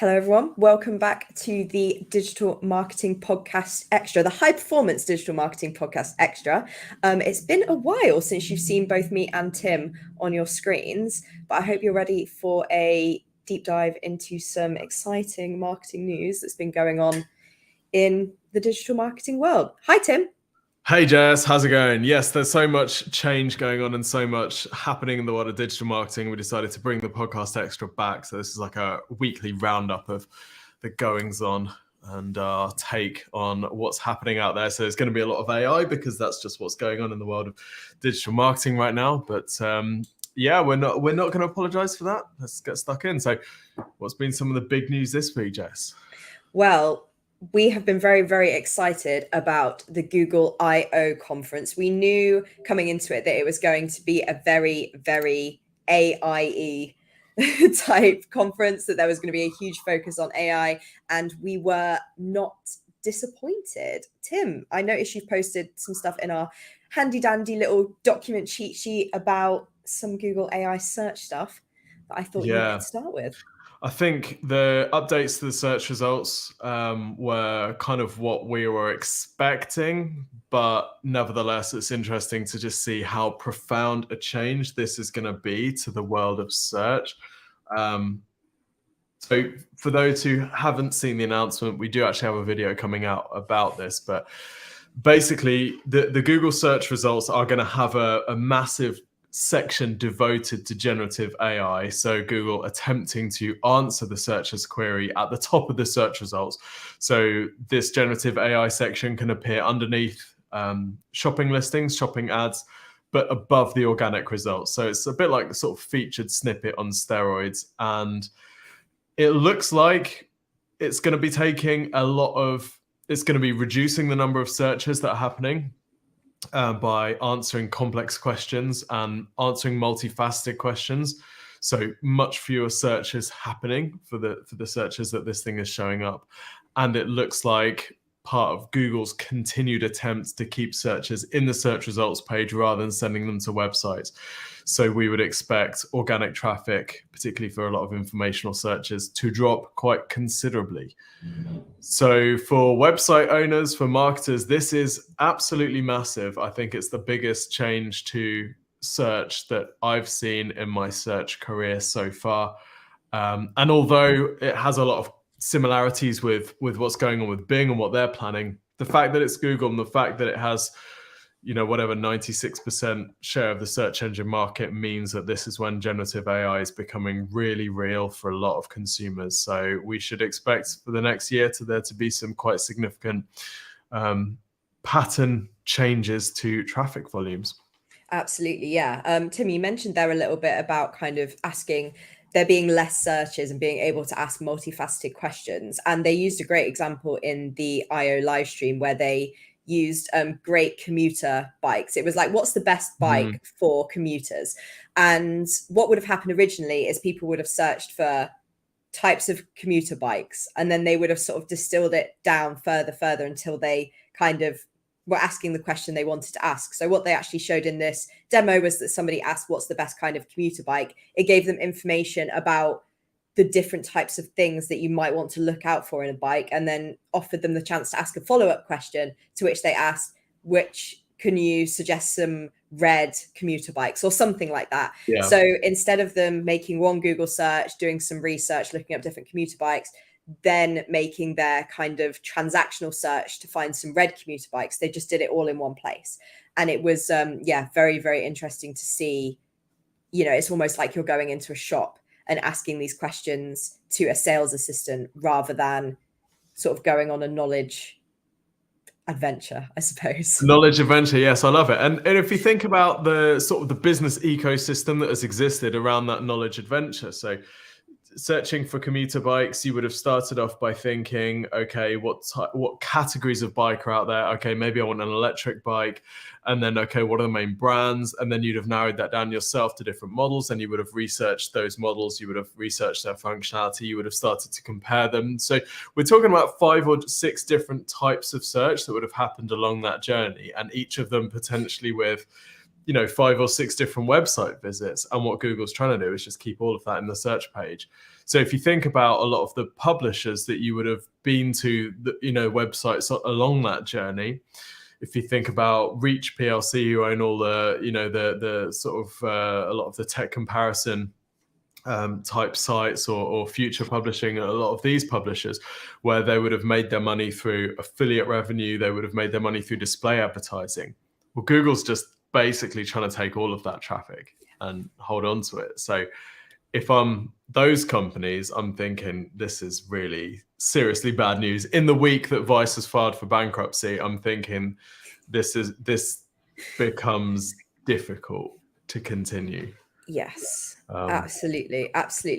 Hello, everyone. Welcome back to the Digital Marketing Podcast Extra, the High Performance Digital Marketing Podcast Extra. It's been a while since you've seen both me and Tim on your screens, but I hope you're ready for a deep dive into some exciting marketing news that's been going on in the digital marketing world. Hi, Tim. Hey Jess, how's it going? Yes, there's so much change going on and so much happening in the world of digital marketing. We decided to bring the podcast extra back. So this is like a weekly roundup of the goings on and our take on what's happening out there. So there's going to be a lot of AI because that's just what's going on in the world of digital marketing right now. But yeah, we're not going to apologize for that. Let's get stuck in. So what's been some of the big news this week, Jess? Well, we have been very, very excited about the Google I/O conference. We knew coming into it that it was going to be a very, very AI-y type conference, that there was going to be a huge focus on AI, and we were not disappointed. Tim, I noticed you've posted some stuff in our handy dandy little document cheat sheet about some Google AI search stuff that I thought you could start with. I think the updates to the search results were kind of what we were expecting, but nevertheless, it's interesting to just see how profound a change this is going to be to the world of search. So for those who haven't seen the announcement, we do actually have a video coming out about this, but basically the Google search results are going to have a massive section devoted to generative AI. So Google attempting to answer the searcher's query at the top of the search results. So this generative AI section can appear underneath shopping listings, shopping ads, but above the organic results. So it's a bit like a sort of featured snippet on steroids. And it looks like it's going to be taking it's going to be reducing the number of searches that are happening by answering complex questions and answering multifaceted questions. So much fewer searches happening for the searches that this thing is showing up. And it looks like part of Google's continued attempts to keep searches in the search results page rather than sending them to websites. So we would expect organic traffic, particularly for a lot of informational searches, to drop quite considerably. So for website owners, for marketers, this is absolutely massive. I think it's the biggest change to search that I've seen in my search career so far. And although it has a lot of similarities with what's going on with Bing and what they're planning, the fact that it's Google and the fact that it has, 96% share of the search engine market means that this is when generative AI is becoming really real for a lot of consumers. So we should expect for the next year there to be some quite significant pattern changes to traffic volumes. Absolutely, yeah. Tim, you mentioned there a little bit about kind of asking there being less searches and being able to ask multifaceted questions. And they used a great example in the I/O live stream where they used great commuter bikes. It was like, what's the best bike for commuters? And what would have happened originally is people would have searched for types of commuter bikes, and then they would have sort of distilled it down further until they kind of were asking the question they wanted to ask. So what they actually showed in this demo was that somebody asked, what's the best kind of commuter bike? It gave them information about the different types of things that you might want to look out for in a bike, and then offered them the chance to ask a follow-up question, to which they asked, can you suggest some red commuter bikes or something like that? Yeah. So instead of them making one Google search, doing some research, looking up different commuter bikes, then making their kind of transactional search to find some red commuter bikes, they just did it all in one place. And it was, very, very interesting to see. It's almost like you're going into a shop and asking these questions to a sales assistant rather than sort of going on a knowledge adventure, I suppose. Knowledge adventure, yes, I love it. And if you think about the sort of the business ecosystem that has existed around that knowledge adventure, so searching for commuter bikes, you would have started off by thinking, okay, what categories of bike are out there? Okay, maybe I want an electric bike. And then, okay, what are the main brands? And then you'd have narrowed that down yourself to different models, and you would have researched those models. You would have researched their functionality. You would have started to compare them. So we're talking about 5 or 6 different types of search that would have happened along that journey, and each of them potentially with 5 or 6 different website visits. And what Google's trying to do is just keep all of that in the search page. So if you think about a lot of the publishers that you would have been to, websites along that journey, if you think about Reach PLC, who own all the, the sort of a lot of the tech comparison type sites, or Future Publishing, a lot of these publishers, where they would have made their money through affiliate revenue, they would have made their money through display advertising. Well, Google's just basically trying to take all of that traffic and hold on to it. So if I'm those companies, I'm thinking this is really seriously bad news. In the week that Vice has filed for bankruptcy, I'm thinking this becomes difficult to continue. Yes, absolutely.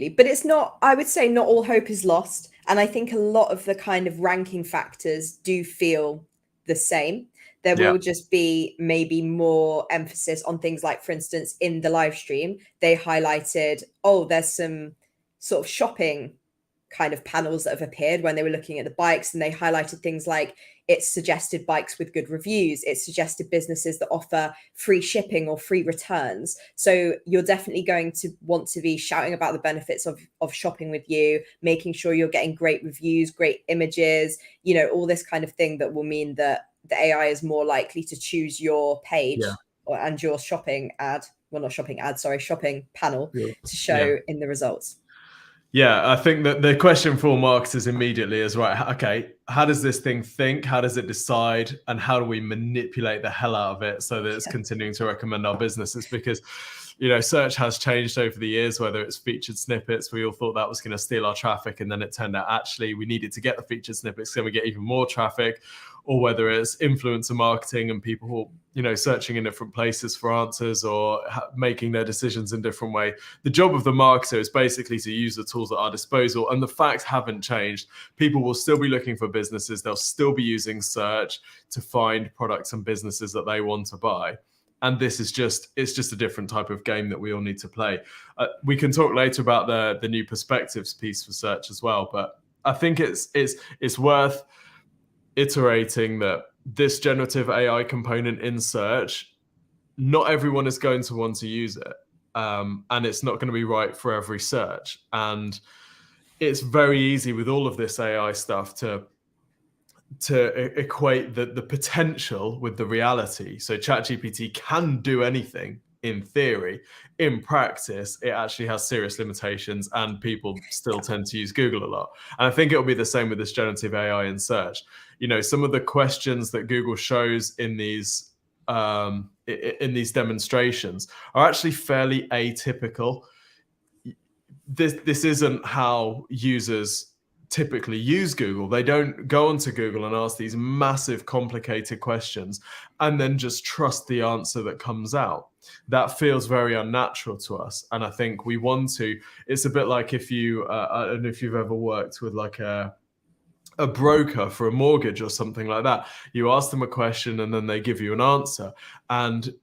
But it's not, I would say not all hope is lost. And I think a lot of the kind of ranking factors do feel the same. There will just be maybe more emphasis on things like, for instance, in the live stream, they highlighted, there's some sort of shopping kind of panels that have appeared when they were looking at the bikes, and they highlighted things like it suggested bikes with good reviews, it suggested businesses that offer free shipping or free returns. So you're definitely going to want to be shouting about the benefits of shopping with you, making sure you're getting great reviews, great images, all this kind of thing that will mean that the AI is more likely to choose your page and your shopping panel to show in the results. Yeah, I think that the question for marketers immediately is, right, okay, how does this thing think? How does it decide? And how do we manipulate the hell out of it so that it's continuing to recommend our businesses? Because, search has changed over the years, whether it's featured snippets. We all thought that was going to steal our traffic. And then it turned out, actually, we needed to get the featured snippets so we get even more traffic. Or whether it's influencer marketing and people, searching in different places for answers, or making their decisions in different way. The job of the marketer is basically to use the tools at our disposal, and the facts haven't changed. People will still be looking for businesses. They'll still be using search to find products and businesses that they want to buy. And this is it's just a different type of game that we all need to play. We can talk later about the new perspectives piece for search as well, but I think it's worth iterating that this generative AI component in search, not everyone is going to want to use it. And it's not going to be right for every search. And it's very easy with all of this AI stuff to equate the potential with the reality. So ChatGPT can do anything in theory. In practice, it actually has serious limitations, and people still tend to use Google a lot. And I think it'll be the same with this generative AI in search. Some of the questions that Google shows in these demonstrations are actually fairly atypical. This isn't how users typically use Google. They don't go onto Google and ask these massive, complicated questions and then just trust the answer that comes out. That feels very unnatural to us. And I think we want to, it's a bit like if you, I don't know if you've ever worked with like a broker for a mortgage or something like that. You ask them a question and then they give you an answer. And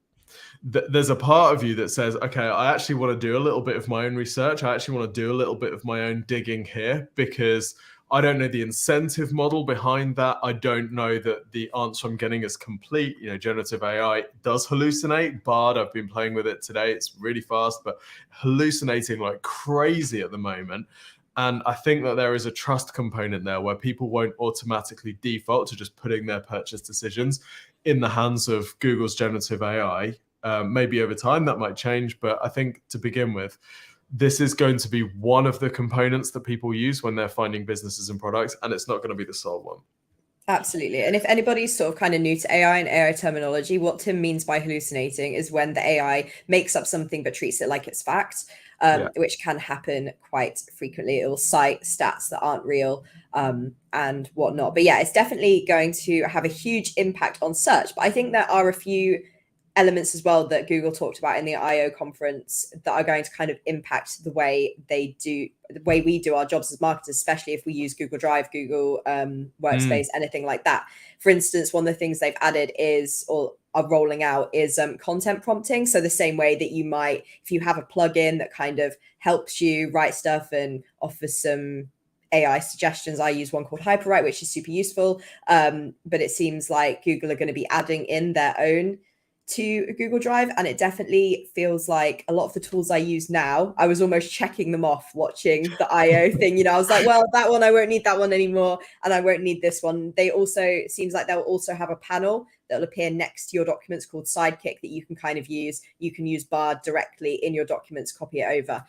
there's a part of you that says, okay, I actually want to do a little bit of my own research. I actually want to do a little bit of my own digging here, because I don't know the incentive model behind that. I don't know that the answer I'm getting is complete. Generative AI does hallucinate. Bard, I've been playing with it today. It's really fast, but hallucinating like crazy at the moment. And I think that there is a trust component there where people won't automatically default to just putting their purchase decisions in the hands of Google's generative AI. Maybe over time that might change, but I think to begin with, this is going to be one of the components that people use when they're finding businesses and products, and it's not going to be the sole one. Absolutely. And if anybody's sort of kind of new to AI and AI terminology, what Tim means by hallucinating is when the AI makes up something but treats it like it's fact, which can happen quite frequently. It will cite stats that aren't real and whatnot. But yeah, it's definitely going to have a huge impact on search. But I think there are a few elements as well that Google talked about in the I/O conference that are going to kind of impact the way we do our jobs as marketers, especially if we use Google Drive, Google Workspace, anything like that. For instance, one of the things they've added are rolling out is content prompting. So the same way that you might, if you have a plugin that kind of helps you write stuff and offers some AI suggestions. I use one called Hyperwrite, which is super useful. But it seems like Google are going to be adding in their own to Google Drive, and it definitely feels like a lot of the tools I use now, I was almost checking them off watching the IO thing. I was like, well, that one, I won't need that one anymore, and I won't need this one. They also, it seems like they'll also have a panel that'll appear next to your documents called Sidekick that you can kind of use. You can use Bard directly in your documents, copy it over.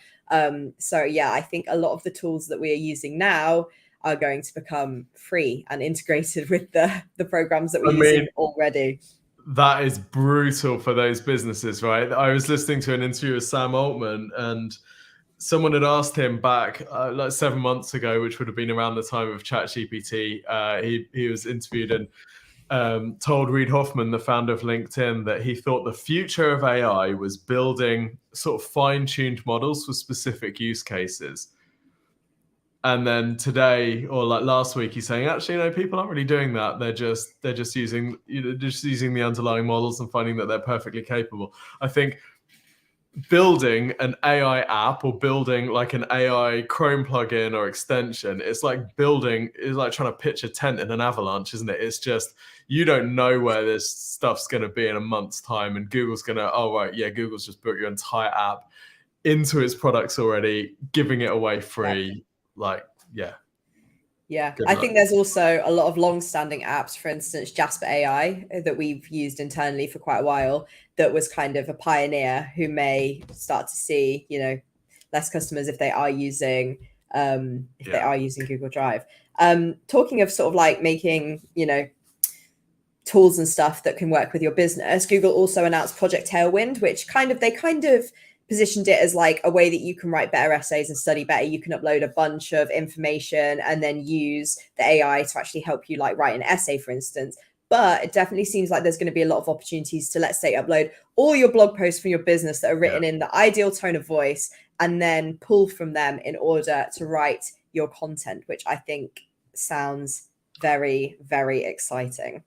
So yeah, I think a lot of the tools that we are using now are going to become free and integrated with the programs that we're using already. That is brutal for those businesses, right? I was listening to an interview with Sam Altman, and someone had asked him back like 7 months ago, which would have been around the time of ChatGPT. He was interviewed and told Reid Hoffman, the founder of LinkedIn, that he thought the future of AI was building sort of fine-tuned models for specific use cases. And then today, or like last week, he's saying, actually, people aren't really doing that. They're just using the underlying models and finding that they're perfectly capable. I think building an AI app or building like an AI Chrome plugin or extension, it's like trying to pitch a tent in an avalanche, isn't it? It's just, you don't know where this stuff's going to be in a month's time, and Google's going to, oh right, yeah, Google's just built your entire app into its products already, giving it away free. Yeah. I think there's also a lot of long-standing apps, for instance, Jasper AI, that we've used internally for quite a while, that was kind of a pioneer who may start to see, less customers if they are using Google Drive. Talking of sort of like making, tools and stuff that can work with your business, Google also announced Project Tailwind, which they kind of positioned it as like a way that you can write better essays and study better. You can upload a bunch of information and then use the AI to actually help you like write an essay, for instance. But it definitely seems like there's going to be a lot of opportunities to, let's say, upload all your blog posts from your business that are written in the ideal tone of voice and then pull from them in order to write your content, which I think sounds very, very exciting.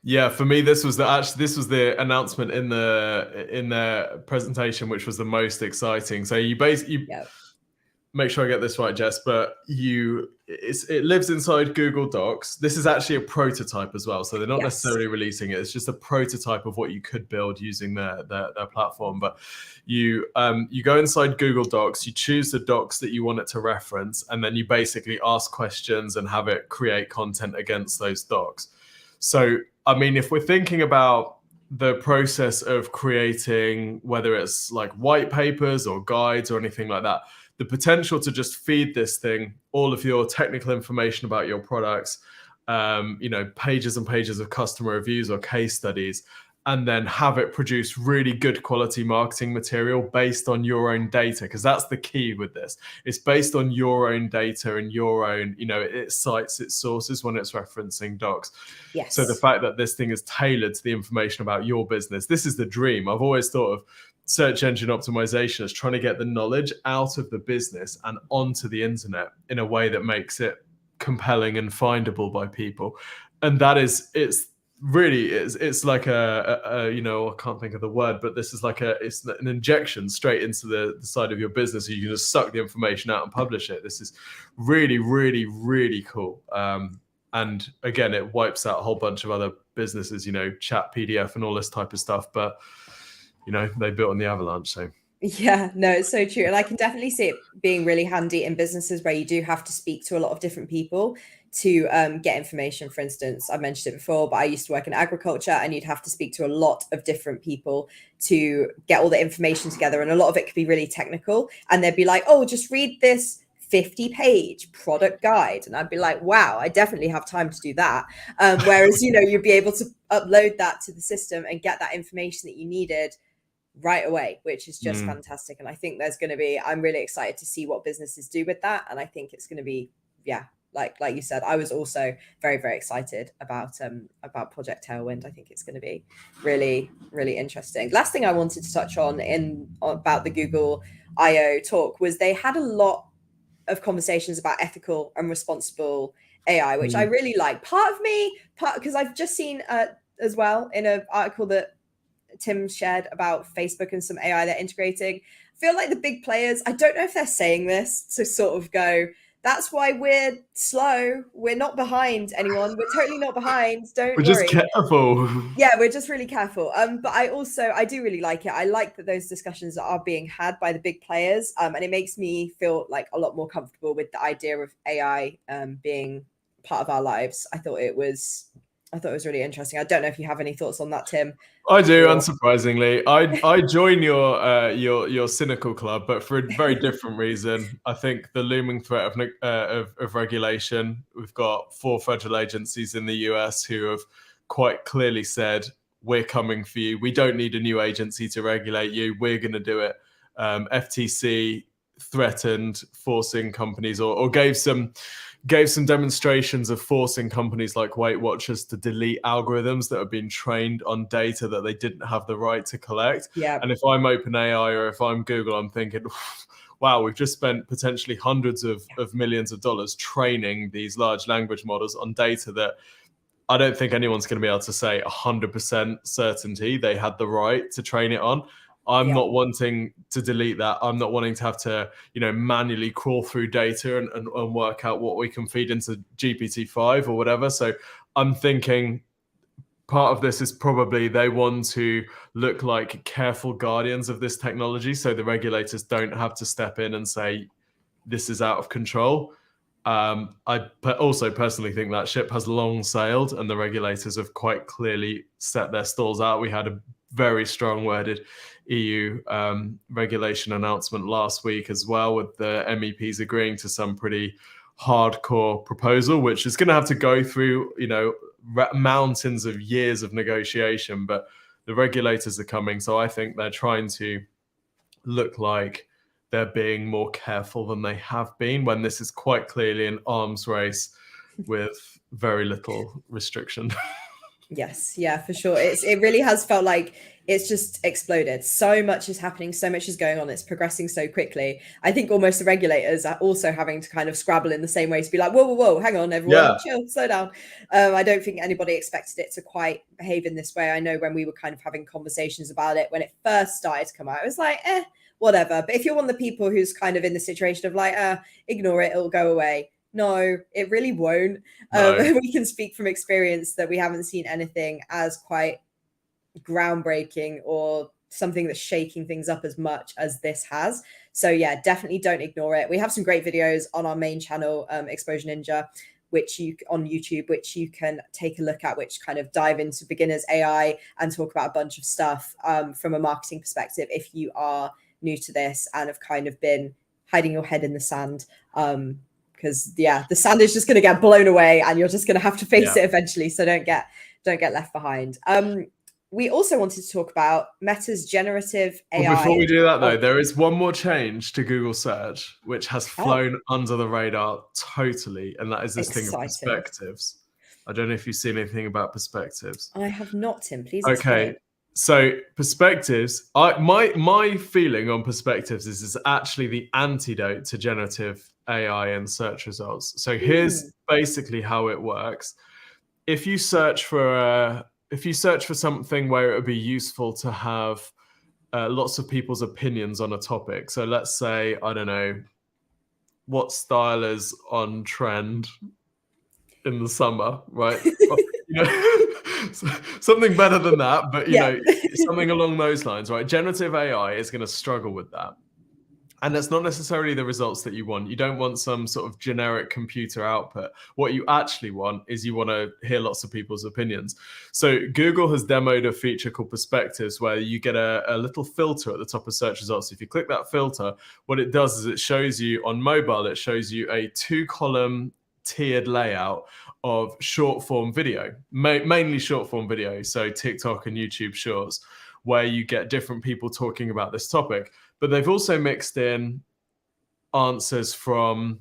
Yeah, for me, this was the announcement in their presentation, which was the most exciting. So you make sure I get this right, Jess, but it lives inside Google Docs. This is actually a prototype as well, so they're not necessarily releasing it. It's just a prototype of what you could build using their platform. But you go inside Google Docs, you choose the docs that you want it to reference, and then you basically ask questions and have it create content against those docs. So, I mean, if we're thinking about the process of creating, whether it's like white papers or guides or anything like that, the potential to just feed this thing all of your technical information about your products, pages and pages of customer reviews or case studies, and then have it produce really good quality marketing material based on your own data, because that's the key with this. It's based on your own data and your own, it cites its sources when it's referencing docs. Yes. So the fact that this thing is tailored to the information about your business, this is the dream. I've always thought of search engine optimization as trying to get the knowledge out of the business and onto the internet in a way that makes it compelling and findable by people. And it's like I can't think of the word, but this is like it's an injection straight into the side of your business. So you can just suck the information out and publish it. This is really, really, really cool. And again, it wipes out a whole bunch of other businesses, chat PDF and all this type of stuff. But, they built on the avalanche. So yeah, no, it's so true. And I can definitely see it being really handy in businesses where you do have to speak to a lot of different people to get information. For instance, I mentioned it before, but I used to work in agriculture, and you'd have to speak to a lot of different people to get all the information together. And a lot of it could be really technical. And they'd be like, oh, just read this 50-page product guide. And I'd be like, wow, I definitely have time to do that. Whereas, you'd be able to upload that to the system and get that information that you needed right away, which is just fantastic. And I think I'm really excited to see what businesses do with that. And I think it's going to be, like you said, I was also very, very excited about Project Tailwind. I think it's going to be really, really interesting. Last thing I wanted to touch on about the Google I/O talk was they had a lot of conversations about ethical and responsible AI, which I really like. Because I've just seen as well in an article that Tim shared about Facebook and some AI they're integrating. I feel like the big players, I don't know if they're saying this to sort of go, That's why we're slow. We're not behind anyone. We're totally not behind. Don't We're just worry. careful. Yeah, we're just really careful. But I do really like it. I like that those discussions are being had by the big players. And it makes me feel like a lot more comfortable with the idea of AI being part of our lives. I thought it was really interesting. I don't know if you have any thoughts on that, Tim. I do, Or unsurprisingly. I join your cynical club, but for a very different reason. I think the looming threat of regulation. We've got 4 federal agencies in the US who have quite clearly said, "We're coming for you. We don't need a new agency to regulate you. We're going to do it." FTC threatened forcing companies, or gave some demonstrations of forcing companies like Weight Watchers to delete algorithms that have been trained on data that they didn't have the right to collect. yeah, And if I'm OpenAI or if I'm Google, I'm thinking, wow, we've just spent potentially hundreds of millions of dollars training these large language models on data that I don't think anyone's going to be able to say 100% certainty they had the right to train it on. I'm yeah. not wanting to delete that. I'm not wanting to have to, manually crawl through data and work out what we can feed into GPT-5 or whatever. So I'm thinking part of this is probably they want to look like careful guardians of this technology, so the regulators don't have to step in and say, this is out of control. I also personally think that ship has long sailed and the regulators have quite clearly set their stalls out. We had a very strong worded EU regulation announcement last week as well, with the MEPs agreeing to some pretty hardcore proposal, which is going to have to go through, mountains of years of negotiation, but the regulators are coming. So I think they're trying to look like they're being more careful than they have been, when this is quite clearly an arms race with very little restriction. Yes, yeah, for sure. It really has felt like it's just exploded. So much is happening, so much is going on. It's progressing so quickly. I think almost the regulators are also having to kind of scrabble in the same way to be like, whoa, whoa, whoa, hang on, everyone, chill, slow down. I don't think anybody expected it to quite behave in this way. I know when we were kind of having conversations about it when it first started to come out, it was like, whatever. But if you're one of the people who's kind of in the situation of like, ignore it, it'll go away. No, it really won't. No. We can speak from experience that we haven't seen anything as quite groundbreaking or something that's shaking things up as much as this has. So yeah, definitely don't ignore it. We have some great videos on our main channel, Exposure Ninja, on YouTube, which you can take a look at, which kind of dive into beginners AI and talk about a bunch of stuff from a marketing perspective if you are new to this and have kind of been hiding your head in the sand. Because the sand is just going to get blown away and you're just going to have to face it eventually. So don't get left behind. We also wanted to talk about Meta's generative AI. Well, before we do that, though, there is one more change to Google search, which has flown under the radar totally. And that is this thing of perspectives. I don't know if you've seen anything about perspectives. I have not, Tim. Please explain. Okay. So perspectives, my feeling on perspectives is actually the antidote to generative AI and search results. So here's basically how it works. If you search for something where it would be useful to have lots of people's opinions on a topic. So let's say, I don't know, what style is on trend in the summer, right? Something better than that, but something along those lines, right? Generative AI is going to struggle with that. And that's not necessarily the results that you want. You don't want some sort of generic computer output. What you actually want is you want to hear lots of people's opinions. So Google has demoed a feature called Perspectives, where you get a little filter at the top of search results. If you click that filter, what it does is it shows you on mobile, it shows you a 2-column tiered layout of short form video, mainly short form video. So TikTok and YouTube Shorts, where you get different people talking about this topic. But they've also mixed in answers from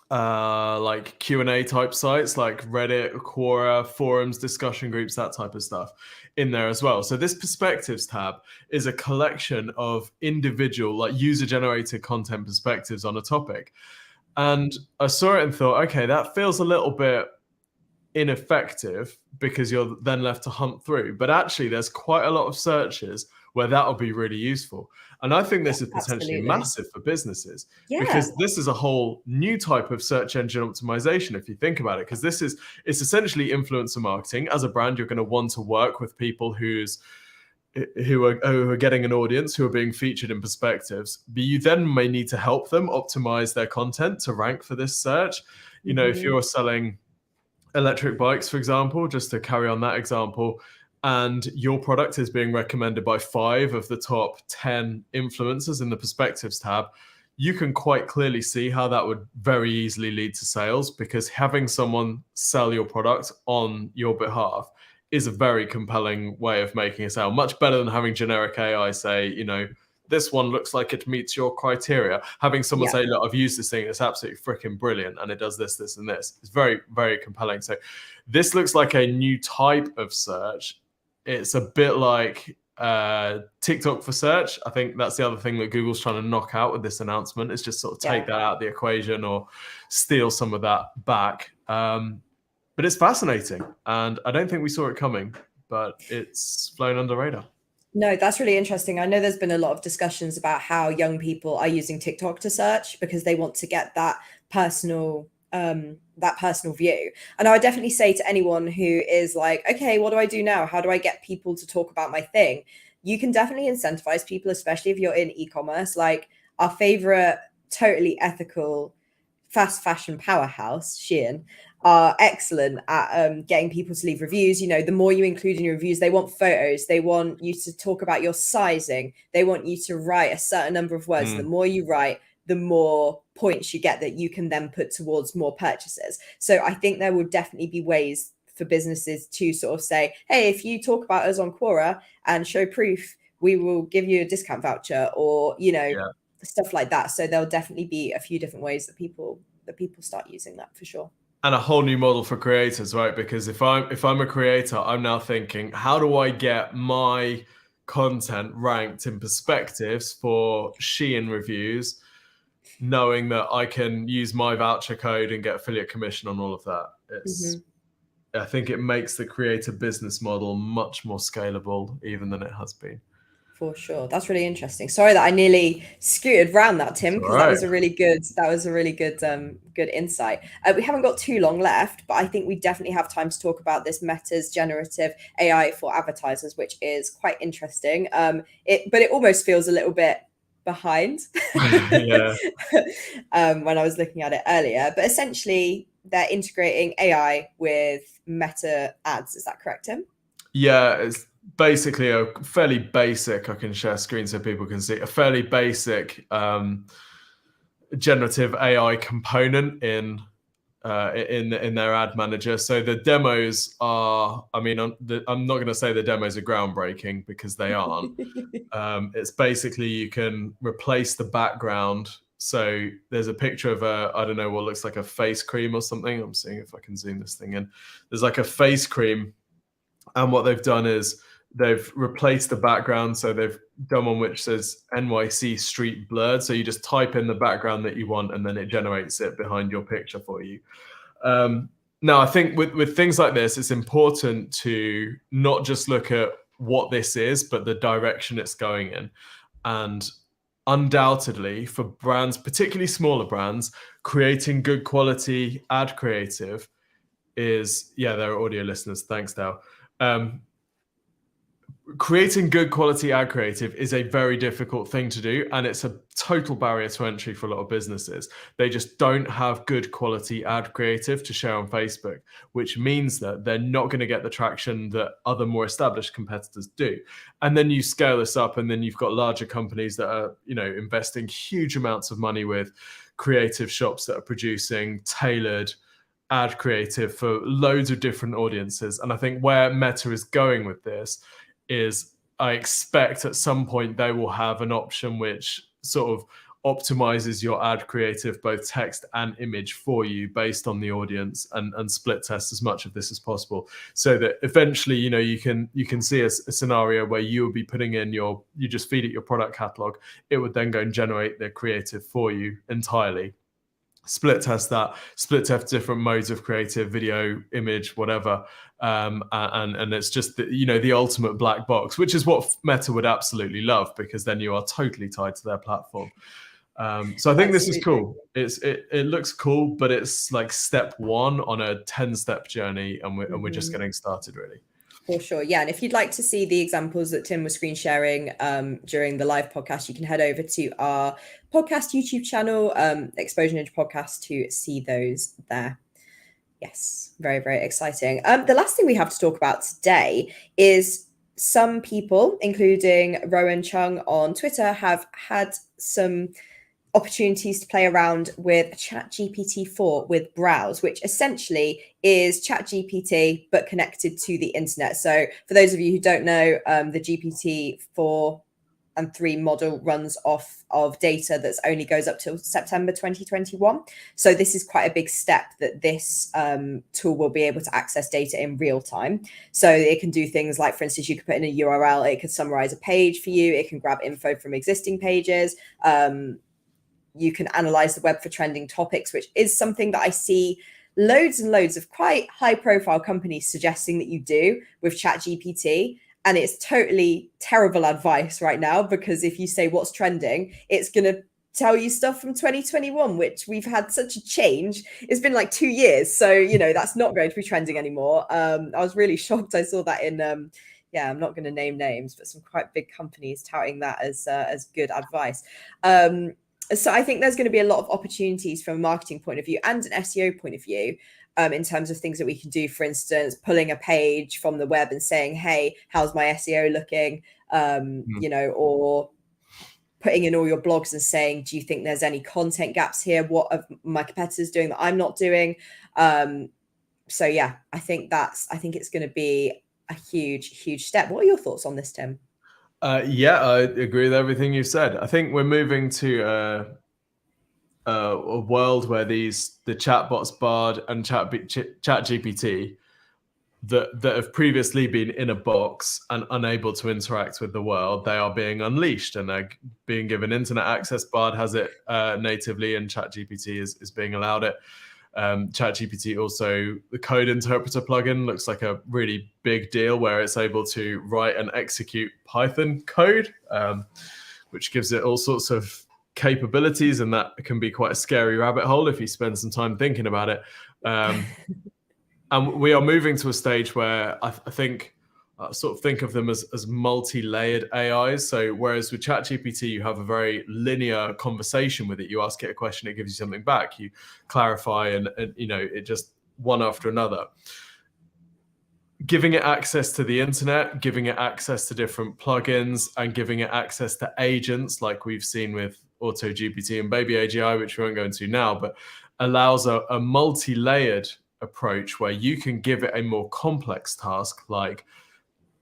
like Q&A type sites like Reddit, Quora, forums, discussion groups, that type of stuff in there as well. So this Perspectives tab is a collection of individual, like user-generated content perspectives on a topic. And I saw it and thought, okay, that feels a little bit ineffective because you're then left to hunt through. But actually, there's quite a lot of searches where that'll be really useful. And I think Yeah, this is potentially absolutely. massive for businesses, Yeah. because this is a whole new type of search engine optimization, if you think about it, because it's essentially influencer marketing. As a brand, you're going to want to work with people who are getting an audience, who are being featured in perspectives, but you then may need to help them optimize their content to rank for this search. You know, if Hmm. you're selling electric bikes, for example, just to carry on that example, and your product is being recommended by 5 of the top 10 influencers in the perspectives tab, you can quite clearly see how that would very easily lead to sales, because having someone sell your product on your behalf is a very compelling way of making a sale. Much better than having generic AI say, you know, this one looks like it meets your criteria. Having someone Yeah. say, look, I've used this thing, it's absolutely freaking brilliant, and it does this, this, and this. It's very, very compelling. So this looks like a new type of search. It's a bit like TikTok for search. I think that's the other thing that Google's trying to knock out with this announcement, is just sort of take Yeah. that out of the equation or steal some of that back. But it's fascinating, and I don't think we saw it coming, but it's flown under radar. No, that's really interesting. I know there's been a lot of discussions about how young people are using TikTok to search because they want to get that personal view. And I would definitely say to anyone who is like, okay, what do I do now? How do I get people to talk about my thing? You can definitely incentivize people, especially if you're in e-commerce. Like our favorite totally ethical fast fashion powerhouse, Shein, are excellent at getting people to leave reviews. You know, the more you include in your reviews, they want photos, they want you to talk about your sizing, they want you to write a certain number of words. The more you write, the more points you get that you can then put towards more purchases. So I think there will definitely be ways for businesses to sort of say, hey, if you talk about us on Quora and show proof, we will give you a discount voucher, or, you know, Yeah. stuff like that. So there'll definitely be a few different ways that people start using that, for sure. And a whole new model for creators, right? Because if I'm a creator, I'm now thinking, how do I get my content ranked in perspectives for Shein reviews, knowing that I can use my voucher code and get affiliate commission on all of that? I think it makes the creator business model much more scalable even than it has been. For sure. That's really interesting. Sorry that I nearly scooted round that, Tim, All because that right. was a really good good insight. We haven't got too long left, but I think we definitely have time to talk about this Meta's generative AI for advertisers, which is quite interesting. But it almost feels a little bit behind Yeah. when I was looking at it earlier. But essentially, they're integrating AI with Meta ads. Is that correct, Tim? Yeah, it's basically a fairly basic, I can share screen so people can see, a fairly basic generative AI component in their ad manager. So the demos are, I mean, I'm not going to say the demos are groundbreaking, because they aren't. It's basically, you can replace the background. So there's a picture of I don't know, what looks like a face cream or something. I'm seeing if I can zoom this thing in. There's like a face cream, and what they've done is they've replaced the background. So they've done one which says NYC street blurred. So you just type in the background that you want, and then it generates it behind your picture for you. Now, I think with things like this, it's important to not just look at what this is, but the direction it's going in. And undoubtedly, for brands, particularly smaller brands, creating good quality ad creative is, yeah, there are audio listeners. Thanks, Dal. Creating good quality ad creative is a very difficult thing to do, and it's a total barrier to entry for a lot of businesses. They just don't have good quality ad creative to share on Facebook, which means that they're not going to get the traction that other more established competitors do. And then you scale this up, and then you've got larger companies that are, you know, investing huge amounts of money with creative shops that are producing tailored ad creative for loads of different audiences. And I think where Meta is going with this is, I expect at some point they will have an option which sort of optimizes your ad creative, both text and image, for you based on the audience, and split test as much of this as possible, so that eventually, you know, you can see a scenario where you will be putting in you just feed it your product catalog, it would then go and generate the creative for you entirely. split test that, split test different modes of creative, video, image, whatever, and it's just the ultimate black box, which is what Meta would absolutely love, because then you are totally tied to their platform. So I think this is cool. It looks cool, but it's like step one on a 10-step journey, and we're just getting started, really. For sure. Yeah. And if you'd like to see the examples that Tim was screen sharing during the live podcast, you can head over to our podcast YouTube channel, Exposure Ninja Podcast, to see those there. Yes. Very, very exciting. The last thing we have to talk about today is some people, including Rowan Chung on Twitter, have had some opportunities to play around with ChatGPT-4 with Browse, which essentially is ChatGPT but connected to the internet. So for those of you who don't know, the GPT-4 and 3 model runs off of data that's only goes up till September 2021. So this is quite a big step, that this tool will be able to access data in real time. So it can do things like, for instance, you could put in a URL, it could summarize a page for you, it can grab info from existing pages, you can analyze the web for trending topics, which is something that I see loads and loads of quite high profile companies suggesting that you do with ChatGPT. And it's totally terrible advice right now, because if you say what's trending, it's going to tell you stuff from 2021, which we've had such a change. It's been like 2 years. So, that's not going to be trending anymore. I was really shocked. I saw that in, I'm not going to name names, but some quite big companies touting that as good advice. So I think there's going to be a lot of opportunities from a marketing point of view and an SEO point of view, in terms of things that we can do. For instance, pulling a page from the web and saying, hey, how's my SEO looking? Or putting in all your blogs and saying, do you think there's any content gaps here? What are my competitors doing that I'm not doing? So yeah, I think it's going to be a huge, huge step. What are your thoughts on this, Tim? I agree with everything you said. I think we're moving to a world where the chatbots Bard and ChatGPT that have previously been in a box and unable to interact with the world, they are being unleashed and they're being given internet access. Bard has it natively, and ChatGPT is being allowed it. ChatGPT also, the code interpreter plugin looks like a really big deal, where it's able to write and execute Python code, which gives it all sorts of capabilities, and that can be quite a scary rabbit hole if you spend some time thinking about it. And we are moving to a stage where I think sort of think of them as multi-layered AIs. So whereas with ChatGPT, you have a very linear conversation with it. You ask it a question, it gives you something back. You clarify, and it just one after another. Giving it access to the internet, giving it access to different plugins, and giving it access to agents like we've seen with AutoGPT and Baby AGI, which we won't go into now, but allows a multi-layered approach where you can give it a more complex task, like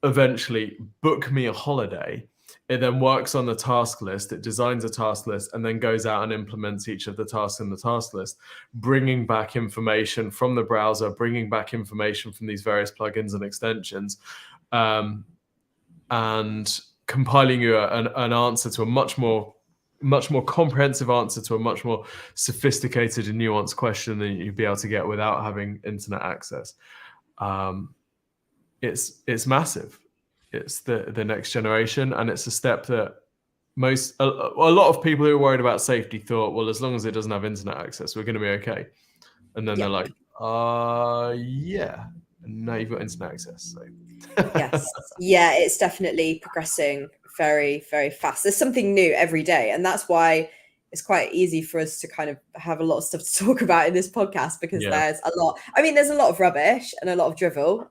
eventually book me a holiday. It then works on the task list, it designs a task list, and then goes out and implements each of the tasks in the task list, bringing back information from the browser, bringing back information from these various plugins and extensions, and compiling you an answer to a much more comprehensive answer to a much more sophisticated and nuanced question than you'd be able to get without having internet access. It's massive. It's the next generation, and it's a step that a lot of people who are worried about safety thought, well, as long as it doesn't have internet access, we're going to be okay. And then they're like, yeah, and now you've got internet access. So yes, yeah, it's definitely progressing very, very fast. There's something new every day, and that's why it's quite easy for us to kind of have a lot of stuff to talk about in this podcast, because there's a lot. I mean, there's a lot of rubbish and a lot of drivel.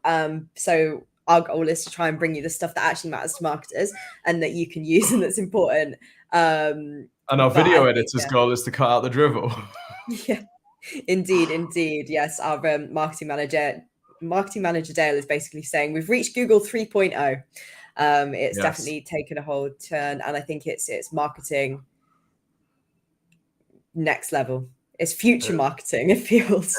So our goal is to try and bring you the stuff that actually matters to marketers and that you can use and that's important. And our video editor's goal is to cut out the drivel. Yeah, indeed. Yes, our marketing manager Dale is basically saying we've reached Google 3.0. It's definitely taken a whole turn, and I think it's marketing next level. It's future marketing, it feels.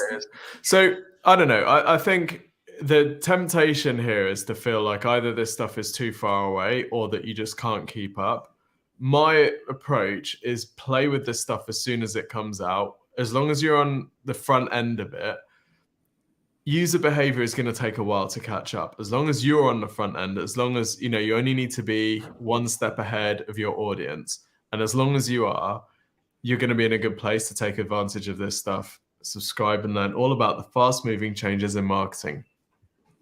So I don't know. I think the temptation here is to feel like either this stuff is too far away or that you just can't keep up. My approach is play with this stuff as soon as it comes out. as long as you're on the front end of it, user behavior is going to take a while to catch up. As long as you're on the front end, as long as, you know, you only need to be one step ahead of your audience. And as long as you are, you're going to be in a good place to take advantage of this stuff. Subscribe and learn all about the fast moving changes in marketing.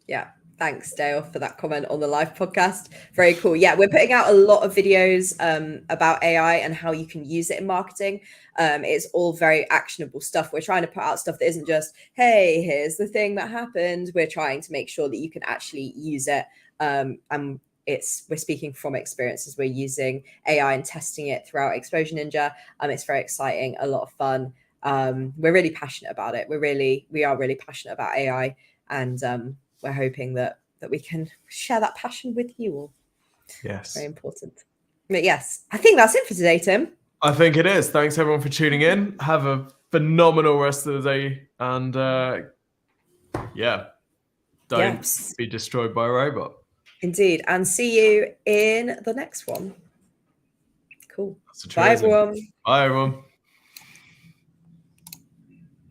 Yeah. Thanks, Dale, for that comment on the live podcast. Very cool. Yeah, we're putting out a lot of videos about AI and how you can use it in marketing. It's all very actionable stuff. We're trying to put out stuff that isn't just, hey, here's the thing that happened. We're trying to make sure that you can actually use it. And we're speaking from experiences. We're using AI and testing it throughout Exposure Ninja. It's very exciting, a lot of fun. We're really passionate about it. We are really passionate about AI, and we're hoping that we can share that passion with you all. Yes. Very important. But yes, I think that's it for today, Tim. I think it is. Thanks everyone for tuning in. Have a phenomenal rest of the day. And don't be destroyed by a robot. Indeed. And see you in the next one. Cool. Bye, everyone. Bye, everyone.